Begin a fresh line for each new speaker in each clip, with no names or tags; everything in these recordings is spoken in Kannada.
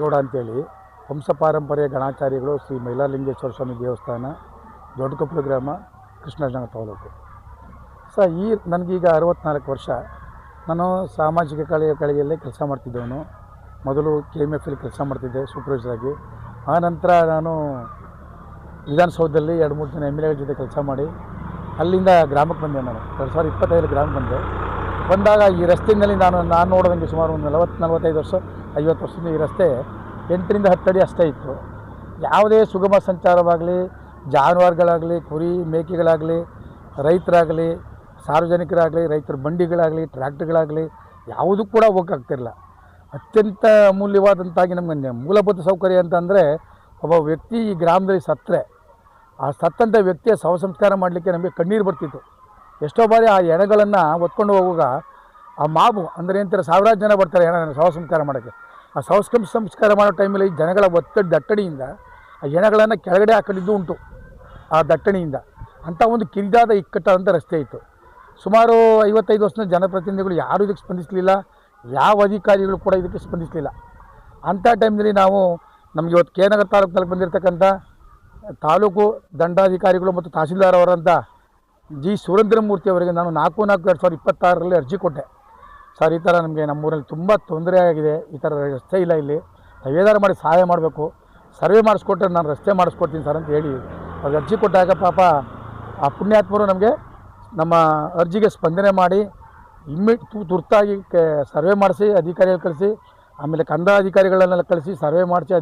ಗೌಡ ಅಂತೇಳಿ ವಂಶ ಪಾರಂಪರ್ಯ ಗಣಾಚಾರಿಗಳು ಶ್ರೀ ಮೈಲಾರಲಿಂಗೇಶ್ವರ ಸ್ವಾಮಿ ದೇವಸ್ಥಾನ, ದೊಡ್ಡಕೊಪ್ಪಲು ಗ್ರಾಮ, ಕೃಷ್ಣರಾಜನಗರ ತಾಲೂಕು. ನನಗೀಗ 64 ವರ್ಷ. ನಾನು ಸಾಮಾಜಿಕ ಕಳೆಯಲ್ಲೇ ಕೆಲಸ ಮಾಡ್ತಿದ್ದವನು. ಮೊದಲು KMF ಕೆಲಸ ಮಾಡ್ತಿದ್ದೆ ಸೂಪರ್ವೈಸರ್ ಆಗಿ. ಆ ನಂತರ ನಾನು ವಿಧಾನಸೌಧದಲ್ಲಿ 2-3 ಜನ MLA ಜೊತೆ ಕೆಲಸ ಮಾಡಿ ಅಲ್ಲಿಂದ ಗ್ರಾಮಕ್ಕೆ ಬಂದೆ. ನಾನು 2025 ಗ್ರಾಮಕ್ಕೆ ಬಂದಾಗ ಈ ರಸ್ತೆಯಲ್ಲಿ ನಾನು ನೋಡೋದಂಗೆ ಸುಮಾರು ಒಂದು 40-45 ವರ್ಷ 50 ವರ್ಷದಿಂದ ಈ ರಸ್ತೆ 8ರಿಂದ 10 ಅಡಿ ಅಷ್ಟೇ ಇತ್ತು. ಯಾವುದೇ ಸುಗಮ ಸಂಚಾರವಾಗಲಿ, ಜಾನುವಾರುಗಳಾಗಲಿ, ಕುರಿ ಮೇಕೆಗಳಾಗಲಿ, ರೈತರಾಗಲಿ, ಸಾರ್ವಜನಿಕರಾಗಲಿ, ರೈತರ ಬಂಡಿಗಳಾಗಲಿ, ಟ್ರ್ಯಾಕ್ಟರ್ಗಳಾಗಲಿ ಯಾವುದೂ ಕೂಡ ಹೋಗೋಕ್ಕಾಗ್ತಿರಲಿಲ್ಲ. ಅತ್ಯಂತ ಅಮೂಲ್ಯವಾದಂತಾಗಿ ನಮಗೆ ಮೂಲಭೂತ ಸೌಕರ್ಯ ಅಂತಂದರೆ, ಒಬ್ಬ ವ್ಯಕ್ತಿ ಈ ಗ್ರಾಮದಲ್ಲಿ ಸತ್ತರೆ ಆ ಸತ್ತಂಥ ವ್ಯಕ್ತಿಯ ಶವ ಸಂಸ್ಕಾರ ಮಾಡಲಿಕ್ಕೆ ನಮಗೆ ಕಣ್ಣೀರು ಬರ್ತಿತ್ತು. ಎಷ್ಟೋ ಬಾರಿ ಆ ಹೆಣಗಳನ್ನು ಹೊತ್ಕೊಂಡು ಹೋಗುವಾಗ ಆ ಮಾಬು ಅಂದರೆ ಏನಂತಾರೆ, ಸಾವಿರಾರು ಜನ ಬರ್ತಾರೆ ಶವ ಸಂಸ್ಕಾರ ಮಾಡೋಕ್ಕೆ. ಆ ಶವ ಸಂಸ್ಕಾರ ಮಾಡೋ ಟೈಮಲ್ಲಿ ಜನಗಳ ದಟ್ಟಣೆಯಿಂದ ಆ ಹೆಣಗಳನ್ನು ಕೆಳಗಡೆ ಹಾಕೊಂಡಿದ್ದು ಉಂಟು. ಆ ದಟ್ಟಣೆಯಿಂದ ಅಂಥ ಒಂದು ಕಿರಿದಾದ ಇಕ್ಕಟ್ಟಾದಂಥ ರಸ್ತೆ ಇತ್ತು. ಸುಮಾರು 55 ವರ್ಷದ ಜನಪ್ರತಿನಿಧಿಗಳು ಯಾರೂ ಇದಕ್ಕೆ ಸ್ಪಂದಿಸಲಿಲ್ಲ. ಯಾವ ಅಧಿಕಾರಿಗಳು ಕೂಡ ಇದಕ್ಕೆ ಸ್ಪಂದಿಸಲಿಲ್ಲ. ಅಂಥ ಟೈಮ್ನಲ್ಲಿ ನಮಗೆ ಇವತ್ತು KNGR ತಾಲೂಕಿನಲ್ಲಿ ಬಂದಿರತಕ್ಕಂಥ ತಾಲೂಕು ದಂಡಾಧಿಕಾರಿಗಳು ಮತ್ತು ತಹಸೀಲ್ದಾರ್ ಅವರಂಥ ಜಿ ಸುರೇಂದ್ರಮೂರ್ತಿ ಅವರಿಗೆ ನಾನು 4/4/2026 ಅರ್ಜಿ ಕೊಟ್ಟೆ. ಸರ್, ಈ ಥರ ನಮಗೆ ನಮ್ಮೂರಲ್ಲಿ ತುಂಬ ತೊಂದರೆ ಆಗಿದೆ, ಈ ಥರ ರಸ್ತೆ ಇಲ್ಲ, ಇಲ್ಲಿ ಏನಾರು ಮಾಡಿ ಸಹಾಯ ಮಾಡಬೇಕು, ಸರ್ವೆ ಮಾಡಿಸ್ಕೊಟ್ರೆ ನಾನು ರಸ್ತೆ ಮಾಡಿಸ್ಕೊಡ್ತೀನಿ ಸರ್ ಅಂತ ಹೇಳಿ ಅವ್ರಿಗೆ ಅರ್ಜಿ ಕೊಟ್ಟಾಗ ಪಾಪ ಆ ಪುಣ್ಯಾತ್ಮರು ನಮಗೆ ನಮ್ಮ ಅರ್ಜಿಗೆ ಸ್ಪಂದನೆ ಮಾಡಿ ತುರ್ತಾಗಿ ಸರ್ವೆ ಮಾಡಿಸಿ ಅಧಿಕಾರಿಗಳು ಕಳಿಸಿ, ಆಮೇಲೆ ಕಂದಾಯ ಅಧಿಕಾರಿಗಳನ್ನೆಲ್ಲ ಕಳಿಸಿ ಸರ್ವೆ ಮಾಡಿಸಿ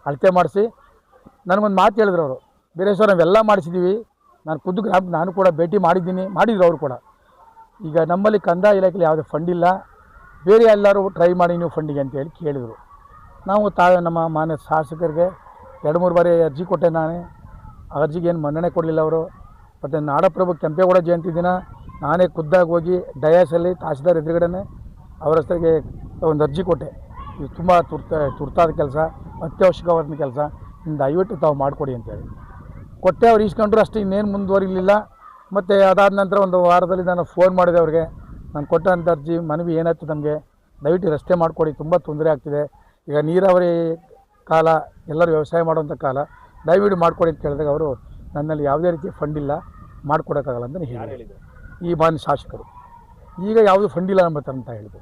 ಅಳತೆ ಮಾಡಿಸಿ ನನಗೊಂದು ಮಾತು ಹೇಳಿದ್ರು ಅವರು, ಬೇರೇಶ್ವರ ನಾವೆಲ್ಲ ಮಾಡಿಸಿದ್ದೀವಿ, ನಾನು ಖುದ್ದು ಗ್ರಾಮಕ್ಕೆ ನಾನು ಕೂಡ ಭೇಟಿ ಮಾಡಿದ್ರು ಅವರು ಕೂಡ. ಈಗ ನಮ್ಮಲ್ಲಿ ಕಂದಾಯ ಇಲಾಖೆಯಲ್ಲಿ ಯಾವುದೇ ಫಂಡ್ ಇಲ್ಲ, ಬೇರೆ ಎಲ್ಲರೂ ಟ್ರೈ ಮಾಡಿ ನೀವು ಫಂಡಿಗೆ ಅಂತೇಳಿ ಕೇಳಿದರು. ನಾವು ನಮ್ಮ ಮಾನ್ಯ ಶಾಸಕರಿಗೆ 2-3 ಬಾರಿ ಅರ್ಜಿ ಕೊಟ್ಟೆ. ಆ ಅರ್ಜಿಗೆ ಏನು ಮನ್ನಣೆ ಕೊಡಲಿಲ್ಲ ಅವರು. ಮತ್ತು ನಾಡಪ್ರಭು ಕೆಂಪೇಗೌಡ ಜಯಂತಿ ದಿನ ನಾನೇ ಖುದ್ದಾಗಿ ಹೋಗಿ ಡಯಾಸಲ್ಲಿ ತಹಸೀಲ್ದಾರ್ ಎದುರುಗಡೆ ಅವರ ಹೆಸರಿಗೆ ಒಂದು ಅರ್ಜಿ ಕೊಟ್ಟೆ. ಇದು ತುಂಬ ತುರ್ತಾದ ಕೆಲಸ, ಅತ್ಯವಶ್ಯಕವಾದ ಕೆಲಸ, ದಯವಿಟ್ಟು ತಾವು ಮಾಡಿಕೊಡಿ ಅಂತೇಳಿ ಕೊಟ್ಟೆ. ಅವ್ರು ಇಸ್ಕೊಂಡ್ರು ಅಷ್ಟೇ, ಇನ್ನೇನು ಮುಂದುವರಿಲಿಲ್ಲ. ಮತ್ತು ಅದಾದ ನಂತರ ಒಂದು ವಾರದಲ್ಲಿ ನಾನು ಫೋನ್ ಮಾಡಿದೆ ಅವ್ರಿಗೆ, ನಾನು ಕೊಟ್ಟಂಥ ಅರ್ಜಿ ಮನವಿ ಏನಾಯ್ತು, ನಮಗೆ ದಯವಿಟ್ಟು ರಸ್ತೆ ಮಾಡಿಕೊಡಿ, ತುಂಬ ತೊಂದರೆ ಆಗ್ತಿದೆ, ಈಗ ನೀರಾವರಿ ಕಾಲ, ಎಲ್ಲರೂ ವ್ಯವಸಾಯ ಮಾಡುವಂಥ ಕಾಲ, ದಯವಿಟ್ಟು ಮಾಡಿಕೊಡಿ ಅಂತ ಕೇಳಿದಾಗ ಅವರು ನನ್ನಲ್ಲಿ ಯಾವುದೇ ರೀತಿ ಫಂಡ್ ಇಲ್ಲ, ಮಾಡಿಕೊಡೋಕ್ಕಾಗಲ್ಲ ಅಂತ ಹೇಳಿದರು ಈ ಮಾನ್ಯ ಶಾಸಕರು. ಈಗ ಯಾವುದು ಫಂಡ್ ಇಲ್ಲ ನಮ್ಮ ಹತ್ರ ಅಂತ ಹೇಳಿದರು.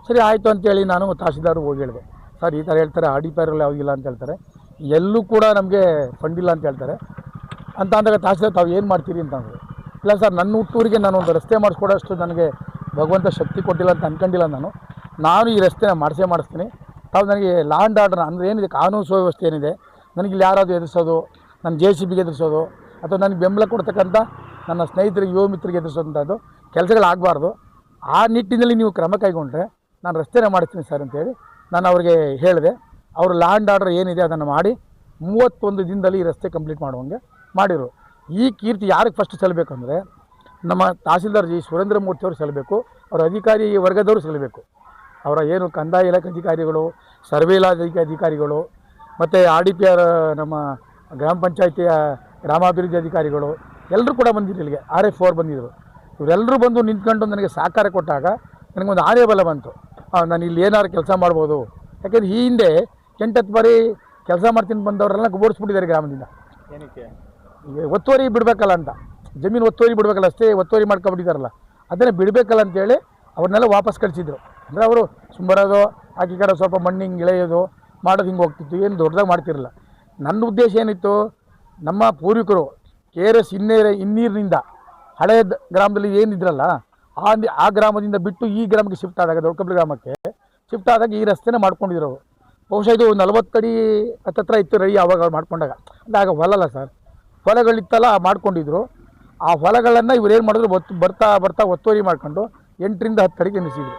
ಸರಿ ಆಯಿತು ಅಂತೇಳಿ ನಾನು ತಹಸೀಲ್ದಾರ್ ಹೋಗಿ ಹೇಳಿದೆ, ಸರ್ ಈ ಥರ ಹೇಳ್ತಾರೆ, RDPR ಯಾವುದಿಲ್ಲ ಅಂತ ಹೇಳ್ತಾರೆ, ಎಲ್ಲೂ ಕೂಡ ನಮಗೆ ಫಂಡ್ ಇಲ್ಲ ಅಂತ ಹೇಳ್ತಾರೆ ಅಂತ ಅಂದಾಗ ತಹಸೀಲ್ದಾರ್ ತಾವು ಏನು ಮಾಡ್ತೀರಿ ಅಂತಂದರು. ಇಲ್ಲ ಸರ್, ನನ್ನ ಹುಟ್ಟೂರಿಗೆ ನಾನು ಒಂದು ರಸ್ತೆ ಮಾಡಿಸ್ಕೊಡೋಷ್ಟು ನನಗೆ ಭಗವಂತ ಶಕ್ತಿ ಕೊಟ್ಟಿಲ್ಲ ಅಂತ ಅಂದ್ಕೊಂಡಿಲ್ಲ. ನಾನು ಈ ರಸ್ತೆನ ಮಾಡಿಸ್ತೀನಿ. ತಾವು ನನಗೆ ಲಾ ಆ್ಯಂಡ್ ಆರ್ಡರ್ ಅಂದರೆ ಏನಿದೆ, ಕಾನೂನು ಸುವ್ಯವಸ್ಥೆ ಏನಿದೆ, ನನಗೆ ಇಲ್ಲಿ ಯಾರಾದರೂ ಎದುರಿಸೋದು, ನನ್ನ JCBಗೆ ಎದುರಿಸೋದು, ಅಥವಾ ನನಗೆ ಬೆಂಬಲ ಕೊಡ್ತಕ್ಕಂಥ ನನ್ನ ಸ್ನೇಹಿತರಿಗೆ, ಯುವ ಮಿತ್ರರಿಗೆ ಎದುರಿಸೋಂಥದ್ದು ಕೆಲಸಗಳಾಗಬಾರ್ದು. ಆ ನಿಟ್ಟಿನಲ್ಲಿ ನೀವು ಕ್ರಮ ಕೈಗೊಂಡ್ರೆ ನಾನು ರಸ್ತೆನ ಮಾಡಿಸ್ತೀನಿ ಸರ್ ಅಂತೇಳಿ ನಾನು ಅವ್ರಿಗೆ ಹೇಳಿದೆ. ಅವರು ಲಾ ಆ್ಯಂಡ್ ಆರ್ಡರ್ ಏನಿದೆ ಅದನ್ನು ಮಾಡಿ 31 ದಿನದಲ್ಲಿ ಈ ರಸ್ತೆ ಕಂಪ್ಲೀಟ್ ಮಾಡುವಂಗೆ ಮಾಡಿದರು. ಈ ಕೀರ್ತಿ ಯಾರಿಗೆ ಫಸ್ಟ್ ಸಲ್ಲಬೇಕಂದ್ರೆ ನಮ್ಮ ತಹಸೀಲ್ದಾರ್ ಜಿ ಸುರೇಂದ್ರಮೂರ್ತಿ ಅವರು ಸಲ್ಲಬೇಕು, ಅವರ ಅಧಿಕಾರಿ ವರ್ಗದವರು ಸಲ್ಲಬೇಕು. ಅವರ ಏನು ಕಂದಾಯ ಇಲಾಖೆ ಅಧಿಕಾರಿಗಳು, ಸರ್ವೆ ಇಲಾಖೆ ಅಧಿಕಾರಿಗಳು, ಮತ್ತು RDPR ನಮ್ಮ ಗ್ರಾಮ ಪಂಚಾಯಿತಿಯ ಗ್ರಾಮಾಭಿವೃದ್ಧಿ ಅಧಿಕಾರಿಗಳು ಎಲ್ಲರೂ ಕೂಡ ಬಂದಿದ್ರು. ಇಲ್ಲಿಗೆ RF4 ಬಂದಿದ್ದರು. ಇವರೆಲ್ಲರೂ ಬಂದು ನಿಂತ್ಕೊಂಡು ನನಗೆ ಸಹಕಾರ ಕೊಟ್ಟಾಗ ನನಗೊಂದು ಆರ್ಯಬಲ ಬಂತು, ನಾನು ಇಲ್ಲಿ ಏನಾದ್ರು ಕೆಲಸ ಮಾಡ್ಬೋದು. ಯಾಕೆಂದರೆ ಈ ಹಿಂದೆ 8-10 ಬಾರಿ ಕೆಲಸ ಮಾಡ್ತೀನಿ ಬಂದವರೆಲ್ಲ ಓಡಿಸ್ಬಿಟ್ಟಿದ್ದಾರೆ ಗ್ರಾಮದಿಂದ. ಏನಕ್ಕೆ? ಒತ್ತುವರಿ ಬಿಡಬೇಕಲ್ಲ ಅಂತ, ಜಮೀನು ಒತ್ತುವರಿ ಬಿಡಬೇಕಲ್ಲ, ಅಷ್ಟೇ ಒತ್ತುವರಿ ಮಾಡ್ಕೊಬಿಟ್ಟಿದ್ದಾರಲ್ಲ, ಅದನ್ನೇ ಬಿಡಬೇಕಲ್ಲ ಅಂತೇಳಿ ಅವ್ರನ್ನೆಲ್ಲ ವಾಪಸ್ ಕಳಿಸಿದ್ರು. ಅಂದರೆ ಅವರು ಸುಂಬರೋದು, ಆಕೆ ಕಡೆ ಸ್ವಲ್ಪ ಮಣ್ಣಿಂಗೆ ಇಳೆಯೋದು ಮಾಡೋದು ಹಿಂಗೆ ಹೋಗ್ತಿತ್ತು, ಏನು ದೊಡ್ಡದಾಗಿ ಮಾಡ್ತಿರಲಿಲ್ಲ. ನನ್ನ ಉದ್ದೇಶ ಏನಿತ್ತು, ನಮ್ಮ ಪೂರ್ವಿಕರು KRS ಹಿನ್ನೀರಿನಿಂದ ಹಳೆಯ ಗ್ರಾಮದಲ್ಲಿ ಏನಿದ್ರಲ್ಲ ಆ ಗ್ರಾಮದಿಂದ ಬಿಟ್ಟು ಈ ಗ್ರಾಮಕ್ಕೆ ಶಿಫ್ಟ್ ಆದಾಗ, ದೊಡ್ಡಕೊಪ್ಪಲು ಗ್ರಾಮಕ್ಕೆ ಶಿಫ್ಟ್ ಆದಾಗ ಈ ರಸ್ತೆನ ಮಾಡ್ಕೊಂಡಿದ್ರು. ಬಹುಶಃ ಇದು 40 ಅಡಿ ಹತ್ತತ್ರ ಇತ್ತು ರೈ ಆವಾಗ ಮಾಡ್ಕೊಂಡಾಗ. ಆಗ ಹೊಲಲ್ಲ ಸರ್, ಹೊಲಗಳಿತ್ತಲ್ಲ ಮಾಡ್ಕೊಂಡಿದ್ರು. ಆ ಹೊಲಗಳನ್ನು ಇವ್ರೇನು ಮಾಡಿದ್ರು, ಬರ್ತಾ ಒತ್ತುವರಿ ಮಾಡ್ಕೊಂಡು 8ರಿಂದ 10 ಅಡಿಗೆ ನಿಲ್ಲಿಸಿದ್ರು.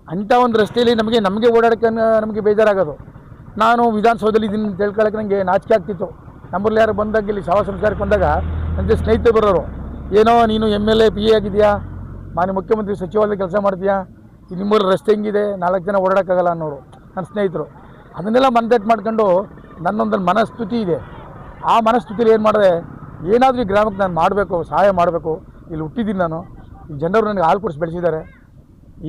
ಅಂಥ ಒಂದು ರಸ್ತೆಯಲ್ಲಿ ನಮಗೆ ಓಡಾಡೋಕ್ಕೆ ನಮಗೆ ಬೇಜಾರಾಗೋದು. ನಾನು ವಿಧಾನಸೌಧದಲ್ಲಿ ಇದನ್ನು ತಿಳ್ಕೊಳ್ಳೋಕೆ ನನಗೆ ನಾಚಿಕೆ ಆಗ್ತಿತ್ತು. ನಮ್ಮಲ್ಲಿ ಯಾರು ಬಂದಾಗ, ಇಲ್ಲಿ ಶವ ಸಂಸ್ಕಾರಕ್ಕೆ ಬಂದಾಗ ನನ್ನ ಸ್ನೇಹಿತರು ಬರೋರು, ಏನೋ ನೀನು MLA PA ಆಗಿದೆಯಾ, ಮಾನ್ಯ ಮುಖ್ಯಮಂತ್ರಿ ಸಚಿವಾಲಯದ ಕೆಲಸ ಮಾಡ್ತೀಯಾ, ನಿಮ್ಮೂರಲ್ಲಿ ರಸ್ತೆ ಹೆಂಗಿದೆ, 4 ಜನ ಓಡಾಡೋಕ್ಕಾಗಲ್ಲ ಅನ್ನೋರು ನನ್ನ ಸ್ನೇಹಿತರು. ಅದನ್ನೆಲ್ಲ ಮನದಟ್ಟು ಮಾಡ್ಕೊಂಡು ನನ್ನೊಂದು ಮನಸ್ಥಿತಿ ಇದೆ. ಆ ಮನಸ್ಥಿತಿಯಲ್ಲಿ ಏನು ಮಾಡಿದೆ, ಏನಾದರೂ ಈ ಗ್ರಾಮಕ್ಕೆ ನಾನು ಮಾಡಬೇಕು, ಸಹಾಯ ಮಾಡಬೇಕು. ಇಲ್ಲಿ ಹುಟ್ಟಿದ್ದೀನಿ ನಾನು, ಈ ಜನರು ನನಗೆ ಹಾಲು ಕುಡಿಸಿ ಬೆಳೆಸಿದ್ದಾರೆ,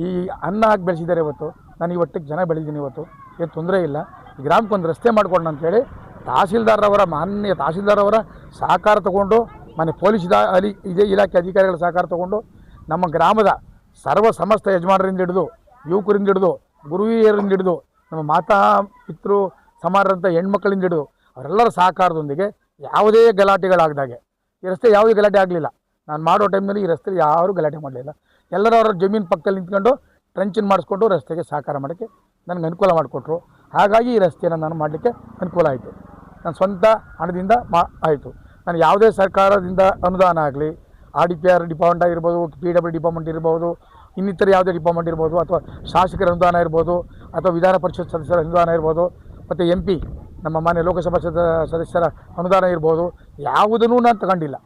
ಈ ಅನ್ನ ಹಾಕಿ ಬೆಳೆಸಿದ್ದಾರೆ. ಇವತ್ತು ನಾನು ಈ ಒಟ್ಟಿಗೆ ಜನ ಬೆಳೆದಿದ್ದೀನಿ. ಇವತ್ತು ಏನು ತೊಂದರೆ ಇಲ್ಲ. ಈ ಗ್ರಾಮಕ್ಕೊಂದು ರಸ್ತೆ ಮಾಡಿಕೊಡೋಣ ಅಂತೇಳಿ ಮಾನ್ಯ ತಹಸೀಲ್ದಾರವರ ಸಹಕಾರ ತಗೊಂಡು, ಮನೆ ಪೊಲೀಸ್ ಇದೇ ಇಲಾಖೆ ಅಧಿಕಾರಿಗಳ ಸಹಕಾರ ತಗೊಂಡು, ನಮ್ಮ ಗ್ರಾಮದ ಸಮಸ್ತ ಯಜಮಾನರಿಂದ ಹಿಡಿದು, ಯುವಕರಿಂದ ಹಿಡಿದು, ಗುರುಹಿಯರಿಂದ ಹಿಡಿದು, ನಮ್ಮ ಮಾತಾ ಪಿತೃ ಸಮಾನರಂಥ ಹೆಣ್ಮಕ್ಳಿಂದ ಹಿಡಿದು ಅವರೆಲ್ಲರ ಸಹಕಾರದೊಂದಿಗೆ ಯಾವುದೇ ಗಲಾಟೆಗಳಾಗದಾಗೆ, ಈ ರಸ್ತೆ ಯಾವುದೇ ಗಲಾಟೆ ಆಗಲಿಲ್ಲ. ನಾನು ಮಾಡೋ ಟೈಮ್ನಲ್ಲಿ ಈ ರಸ್ತೆಯಲ್ಲಿ ಯಾರೂ ಗಲಾಟೆ ಮಾಡಲಿಲ್ಲ. ಎಲ್ಲರೂ ಅವರ ಜಮೀನು ಪಕ್ಕದಲ್ಲಿ ನಿಂತ್ಕೊಂಡು ಟ್ರಂಚಿನ್ ಮಾಡಿಸ್ಕೊಂಡು ರಸ್ತೆಗೆ ಸಹಕಾರ ಮಾಡೋಕ್ಕೆ ನನಗೆ ಅನುಕೂಲ ಮಾಡಿಕೊಟ್ರು. ಹಾಗಾಗಿ ಈ ರಸ್ತೆಯನ್ನು ನಾನು ಮಾಡಲಿಕ್ಕೆ ಅನುಕೂಲ ಆಯಿತು. ನನ್ನ ಸ್ವಂತ ಹಣದಿಂದ ಆಯಿತು. ನಾನು ಯಾವುದೇ ಸರ್ಕಾರದಿಂದ ಅನುದಾನ ಆಗಲಿ, RDPR ಡಿಪಾರ್ಟ್ಮೆಂಟ್ ಆಗಿರ್ಬೋದು, PW ಡಿಪಾರ್ಟ್ಮೆಂಟ್ ಇರ್ಬೋದು, ಇನ್ನಿತರ ಯಾವುದೇ ಡಿಪಾರ್ಟ್ಮೆಂಟ್ ಇರ್ಬೋದು, ಅಥವಾ ಶಾಸಕರ ಅನುದಾನ ಇರ್ಬೋದು, ಅಥವಾ ವಿಧಾನ ಪರಿಷತ್ ಸದಸ್ಯರ ಅನುದಾನ ಇರ್ಬೋದು, ಮತ್ತು MP ನಮ್ಮ ಮಾನ್ಯ ಲೋಕಸಭಾ ಸದಸ್ಯರ ಅನುದಾನ ಇರ್ಬೋದು, ಯಾವುದನ್ನೂ ನಾನು ತಗೊಂಡಿಲ್ಲ.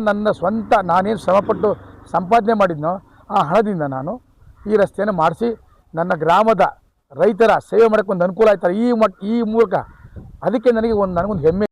ನನ್ನ ಸ್ವಂತ ನಾನೇನು ಶ್ರಮಪಟ್ಟು ಸಂಪಾದನೆ ಮಾಡಿದ್ನೋ ಆ ಹಣದಿಂದ ನಾನು ಈ ರಸ್ತೆಯನ್ನು ಮಾಡಿಸಿ ನನ್ನ ಗ್ರಾಮದ ರೈತರ ಸೇವೆ ಮಾಡೋಕ್ಕೆ ಒಂದು ಅನುಕೂಲ ಆಯ್ತಾರೆ ಈ ಮೂಲಕ. ಅದಕ್ಕೆ ನನಗೊಂದು ಹೆಮ್ಮೆ.